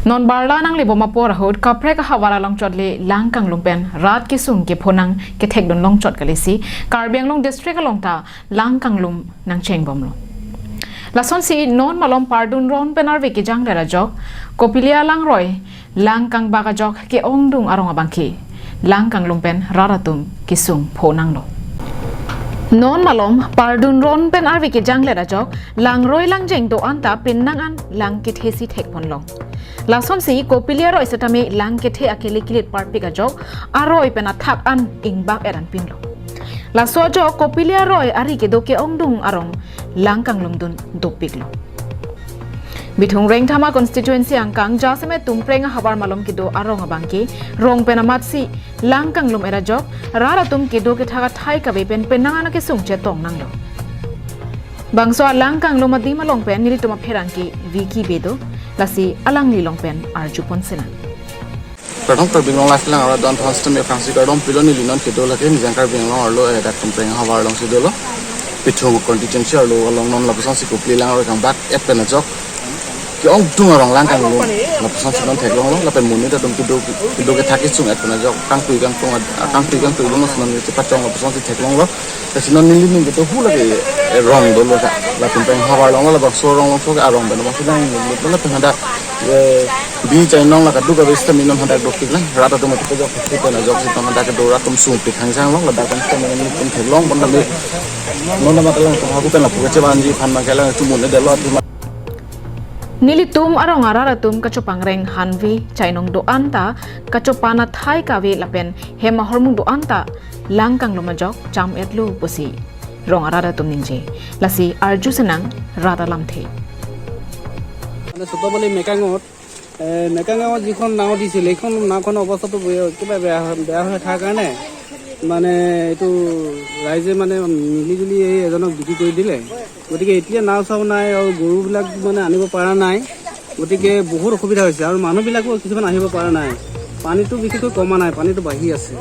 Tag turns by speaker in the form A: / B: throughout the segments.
A: non barla nang le boma por hod kapre ka hawala long chot le langkang lumpen rat ki sung ke phonang ke thek don long chot kale si karbiang long district along ta langkang lum nang cheng bom lo lason si non malom pardun ron penar ve ki jang dara jok kopilia lang roy langkang baga jok ke ongdung arong abangki langkang lumpen raratum ki sung phonang lo non malom pardun ron pen arvi ke jangle ra jok lang roi lang jeng do anta pin nang an lang ke thesi thek pon long lason si kopilia roi setame lang ke the akeli kilit parpi ka jok aroi pen athak an ingbak eran pin lo laso jo kopilia roi ari ke do ke ongdung arong langkang lumdun dopik lo Bithung reng thama constituency angkang jasame tumpreng habar malom kido arong abangki rong penamat si langkang lum era jok rara tum kido ke thaga thai ka be pen penanga na ke sungche tong nang lo bangso langkang lum adi malong pen nili tuma pherangki wiki bedo lasi alang ni long pen arjupon sena
B: Kadang terbingung lah selang orang dan transtem ya fungsi kadang pilon ni linon kita lagi ni jangkar bingung arlo ada tumpreng habar long si dulu Bithung constituency arlo along non lapisan si kupli lang orang kang bat pen jok cái ông tung ở rong lang càng luôn là sản xuất thạch long làเป็นหมุนนี่แต่ตรงกิโลcái thác cái sung cái nàyก็tăng tùy luôn nó sản xuất phát trong là sản xuất thạch long đóแต่สิ่งนั้นนี่นี่ก็หูละcái rong đó luôn làเป็นเป็นhoa long là bác số rong số cái rong bên đó cái này nóเป็นhanda bi chạy nong là cái đu cái vest mình nó handa đục kịch lắm rata tụi mình cái dọc cái này dọc cái handa cái đồ ra tụm sung kịch hàng sang long là đại cái stem mình tụm thạch long bên đó nó là mặt long cũng cái là cái chế ban gì phan mà cái là tụm mình để lo
A: Nilitum arong araratum kachopang reng hanvi chainong do anta kachopana thai kawe lapen hema hormung do anta langkang lomajok cham etlu posi rong araratum ninje lasi arju senang rata lamthe
C: মানে ছোট বলে মেকাঙত যিখন নাও দিছিল এইখন নাওখন অৱস্থাটো কিবা বেয়া হৈ থকাৰ কাৰণে মানে এইটো ৰাইজে মানে মিলিজুলি এই এজনক বিক্ৰী কৰি দিলে গতিকে এতিয়া নাও চাও নাই আৰু গৰুবিলাক মানে আনিব পৰা নাই গতিকে বহুত অসুবিধা হৈছে আৰু মানুহবিলাকো কিছুমান আহিব পৰা নাই পানীটো বিশেষকৈ কমা নাই পানীটো বাঢ়ি আছে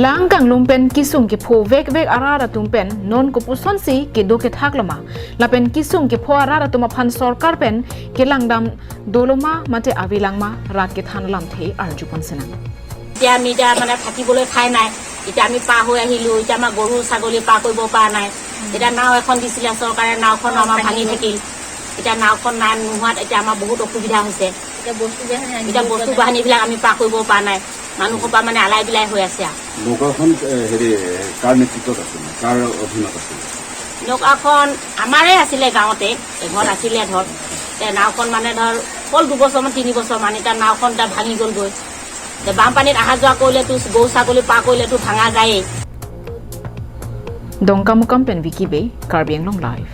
A: langkang lumpen kisung ke pho vek arara tumpen non ko puson si ke do ke thakloma lapen kisung ke pho arara tuma phan sarkar pen ke langdam doloma mate avilangma rat ke thanlam the arjupon senang
D: এতিয়া আমি এতিয়া মানে থাকিবলৈ ঠাই নাই এতিয়া আমি পাৰ হৈ আহিলোঁ এতিয়া আমাৰ গৰু ছাগলী পাৰ কৰিব পৰা নাই এতিয়া নাও এখন দিছিলে চৰকাৰে নাওখন আমাৰ ভাঙি থাকিল এতিয়া নাওখন নাই নোহোৱাত এতিয়া আমাৰ বহুত অসুবিধা হৈছে এতিয়া বস্তু বাহানীবিলাক আমি পাৰ কৰিব পৰা নাই মানুহসোপা মানে আলাই বিলাই হৈ আছে
B: নৌকাখন হেৰি কাৰ নেতৃত্বত আছিল কাৰ অধীনত আছিল
D: নৌকাখন আমাৰে আছিলে গাঁৱতে এঘৰত আছিলে ধৰ নাওখন মানে ধৰ হ'ল 2 বছৰমান 3 বছৰমান এতিয়া নাওখন এতিয়া ভাঙি গ'লগৈ বানপানীত অহা যোৱা কৰিলেতো গৰু ছাগলী পাৰ কৰিলেতো ভাঙা যায়েই
A: dongkamukam pen wiki be karbiang long live